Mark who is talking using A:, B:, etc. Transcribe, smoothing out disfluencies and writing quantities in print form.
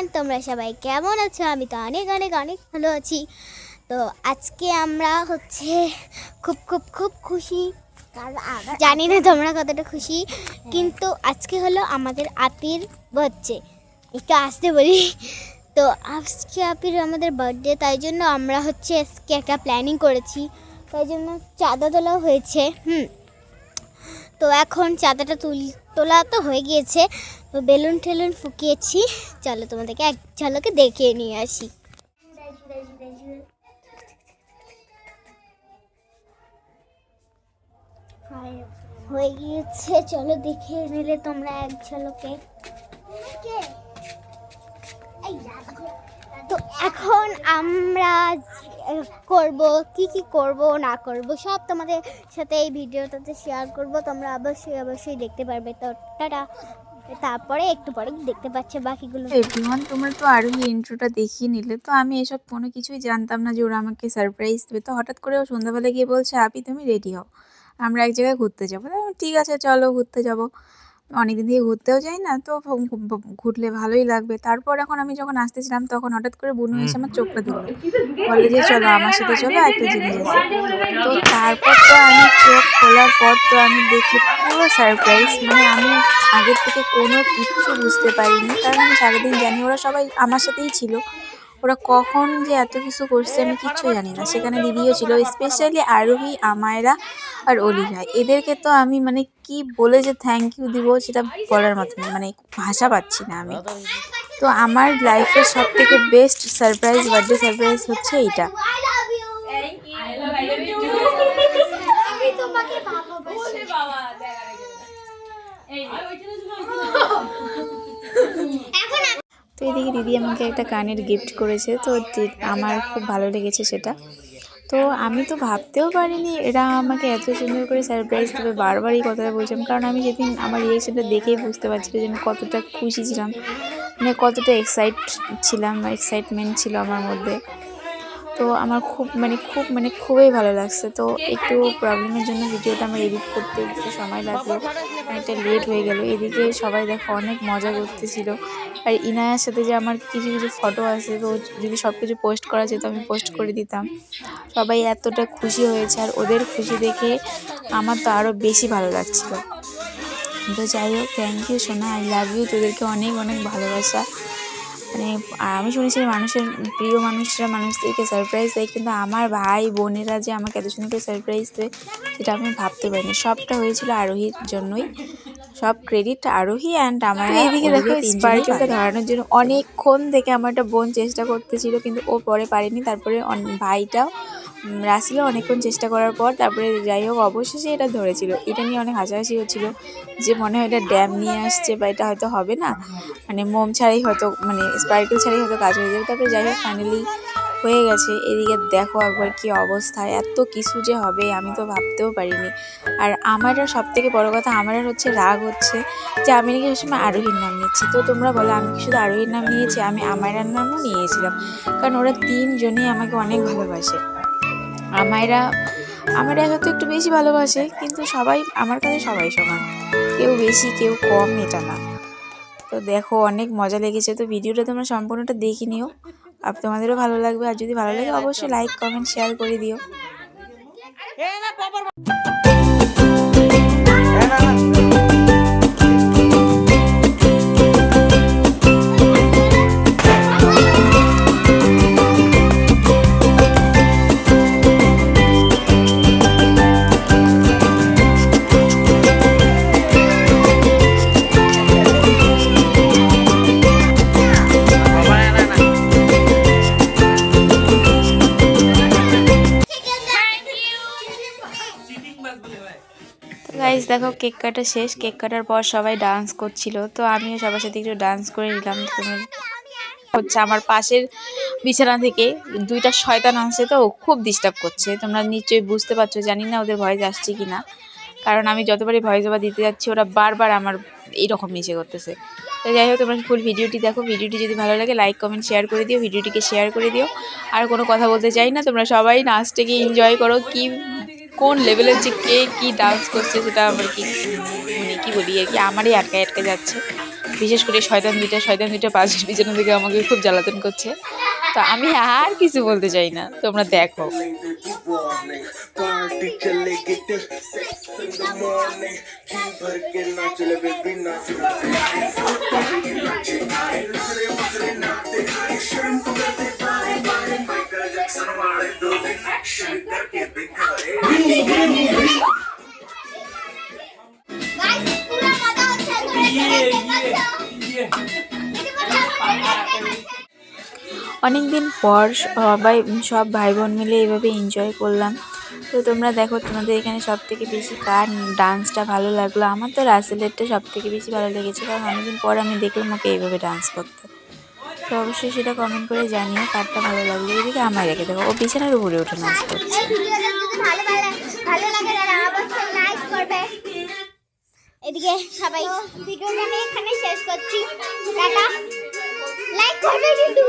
A: Everyone, তোমরা সবাই কেমন আছো? আমি তো অনেক অনেক অনেক ভালো আছি। তো আজকে আমরা খুব খুব খুব খুশি। জানি না তোমরা কতটা খুশি, কিন্তু আজকে হলো আমাদের আপির বার্থডে। একটু আসতে বলি। তো আজকে আপির আমাদের বার্থডে, তাই জন্য আমরা আজকে একটা প্ল্যানিং করেছি। তাই জন্য চাঁদা তোলাও হয়েছে। তো এখন চাঁদাটা তোলা তো হয়ে গিয়েছে, তো বেলুন টেলুন ফুকিয়েছি। চলো তোমাদেরকে এক ঝলকে দেখিয়ে নিয়ে আসি। হয়ে গিয়েছে, চলো দেখিয়ে নিলে তোমরা এক ঝলকে। তো এখন আমরা করব কি করব না করব সব তোমাদের সাথে এই ভিডিওটাতে শেয়ার করব। তোমরা অবশ্যই দেখতে পারবে। তো টাটা, তারপরে একটু পরে দেখতে পাচ্ছে বাকিগুলো।
B: এভরিওয়ান, তোমরা তো আরোহী ইন্ট্রোটা দেখিয়ে নিলে। তো আমি এসব কোনো কিছুই জানতাম না যে ওরা আমাকে সারপ্রাইজ দেবে। তো হঠাৎ করে ও সন্ধ্যাবেলা গিয়ে বলছে, আপি তুমি রেডি হও, আমরা এক জায়গায় ঘুরতে যাবো। ঠিক আছে চলো ঘুরতে যাবো। অনেকদিন থেকে ঘুরতেও যাই না, তো ঘুরলে ভালোই লাগবে। তারপর এখন আমি যখন আসতেছিলাম তখন হঠাৎ করে বুনু এসে আমার চোখটা ধরলো, বলে যে চলো আমার সাথে চলো, একটা জিনিস আছে। তো তারপর তো আমি চোখ খোলার পর তো আমি দেখি পুরো সারপ্রাইজ। মানে আমি আগের থেকে কোনো কিচ্ছু বুঝতে পারিনি, কারণ আমি সারাদিন জানি ওরা সবাই আমার সাথেই ছিল। ওরা কখন যে এত কিছু করছে আমি কিচ্ছু জানি না। সেখানে দিদিও ছিল, স্পেশালি আরোহী, আমায়রা আর অলিভা। এদেরকে তো আমি মানে কি বলে যে থ্যাংক ইউ দিব সেটা বলার মতো না, মানে ভাষা পাচ্ছি না আমি। তো আমার লাইফের সব থেকে বেস্ট সারপ্রাইজ, বার্থডে সারপ্রাইজ হচ্ছে এইটা। তো এদিকে দিদি আমাকে একটা কানের গিফট করেছে, তো আমার খুব ভালো লেগেছে সেটা। তো আমি তো ভাবতেও পারিনি এরা আমাকে এত সুন্দর করে সারপ্রাইজ দেবে। বারবার এই কথাটা বলছিলাম, কারণ আমি সেদিন আমার রিয়েকশনটা দেখেই বুঝতে পারছিল যে আমি কতটা খুশি ছিলাম, মানে কতটা এক্সাইটমেন্ট ছিল আমার মধ্যে। তো আমার খুবই ভালো লাগছে। তো একটু প্রবলেমের জন্য ভিডিওটা আমার এডিট করতে একটু সময় লাগলো, অনেকটা লেট হয়ে গেল। এদিকে সবাই দেখো অনেক মজা করতেছিল। আর ইনায়ার সাথে যে আমার কিছু কিছু ফটো আছে, তো যদি সব কিছু পোস্ট করা যেত আমি পোস্ট করে দিতাম। সবাই এতটা খুশি হয়েছে, আর ওদের খুশি দেখে আমার তো আরও বেশি ভালো লাগছিল। তো যাই হোক, থ্যাংক ইউ সোনা, আই লাভ ইউ, তোদেরকে অনেক অনেক ভালোবাসা। মানে আমি শুনেছি প্রিয় মানুষরা মানুষদেরকে সারপ্রাইজ দেয়, কিন্তু আমার ভাই বোনেরা যে আমাকে এত সুন্দর করে সারপ্রাইজ দেয় সেটা আমি ভাবতে পারিনি। সবটা হয়েছিল আরোহীর জন্যই, সব ক্রেডিট আরোহী অ্যান্ড আমার। এইদিকে দেখো স্পার্কেলটা ধরানোর জন্য অনেকক্ষণ থেকে আমার একটা বোন চেষ্টা করতেছিল, কিন্তু ও পরে পারেনি। তারপরে ভাইটাও রাসেলও অনেকক্ষণ চেষ্টা করার পর তারপরে যাই হোক অবশেষে এটা ধরেছিল। এটা নিয়ে অনেক হাসাহাসি হচ্ছিল যে মনে হয় এটা ড্যাম নিয়ে আসছে বা এটা হয়তো হবে না, মানে মোম ছাড়াই হয়তো, মানে স্পার্কেল ছাড়াই হয়তো কাজ হয়ে যাবে। তারপরে যাই হোক ফাইনালি হয়ে গেছে। এদিকে দেখো একবার কি অবস্থা, এত কিছু যে হবে আমি তো ভাবতেও পারিনি। আর আমার সব থেকে বড় কথা, আমার রাগ হচ্ছে যে আমি নাকি সবসময় আরোহীর নাম নিচ্ছি। তো তোমরা বলো আমি কি শুধু আরোহীর নাম নিয়েছি? আমি আমায়রার নামও নিয়েছিলাম, কারণ ওরা তিনজনেই আমাকে অনেক ভালোবাসে। আমায়রা হয়তো একটু বেশি ভালোবাসে, কিন্তু সবাই আমার কাছে সবাই সমান, কেউ বেশি কেউ কম এটা না। তো দেখো অনেক মজা লেগেছে। তো ভিডিওটা তোমরা সম্পূর্ণটা দেখে নিও, আর তোমাদেরও ভালো লাগবে। আর যদি ভালো লাগে অবশ্যই লাইক কমেন্ট শেয়ার করে দিও। গাইস দেখো কেক কাটা শেষ। কেক কাটার পর সবাই ডান্স করছিল, তো আমিও সবার সাথে একটু ডান্স করে নিলাম। আমার পাশের বিছানা থেকে দুইটা শয়তান আসছে, তো খুব ডিস্টার্ব করছে। তোমরা নিশ্চয়ই বুঝতে পারছো, জানি না ওদের ভয়েস আসছে কিনা, কারণ আমি যতবারই ভয়েস ওভার দিতে যাচ্ছি ওরা বারবার আমার এইরকম নিচে করতেছে। তো যাই হোক, তোমরা ফুল ভিডিওটি দেখো। ভিডিওটি যদি ভালো লাগে লাইক কমেন্ট শেয়ার করে দিও, ভিডিওটিকে শেয়ার করে দিও। আর কোনো কথা বলতে চাই না, তোমরা সবাই নাচটাকে এনজয় করো। কোন লেভেলের যে কে কি ডান্স করছে সেটা আমার কি বলি আর কি, আমারই আটকে যাচ্ছে। বিশেষ করে শয়তান দুইটা পাশের বিছানা থেকে আমাকে খুব জ্বালাতন করছে। তো আমি আর কিছু বলতে চাই না, তোমরা দেখো।
A: Guys, পুরো মজা হচ্ছে, তোমরা দেখতে পাচ্ছ।
B: অনেক দিন পর সব ভাই বোন মিলে এইভাবে এনজয় করলাম। তো তোমরা দেখো তোমাদের এখানে সব থেকে বেশি কার ডান্সটা ভালো লাগলো। আমার তো রাসেলেরটা সব থেকে বেশি ভালো লেগেছে, কারণ অনেকদিন পর আমি দেখলাম ওকে এইভাবে ডান্স করতে। তো অবশ্যই সেটা কমেন্ট করে জানিও কারটা ভালো লাগলো। এদিকে আমার রেখে দেখো, ও বিছানার উপরে উঠে নাচ করছে।
A: এই ভিডিওটা যদি ভালো লাগে তাহলে অবশ্যই লাইক করবে। এদিকে সবাই ভিডিওটা আমি এখানে শেষ করছি। টাটা, লাইক করবে কিন্তু।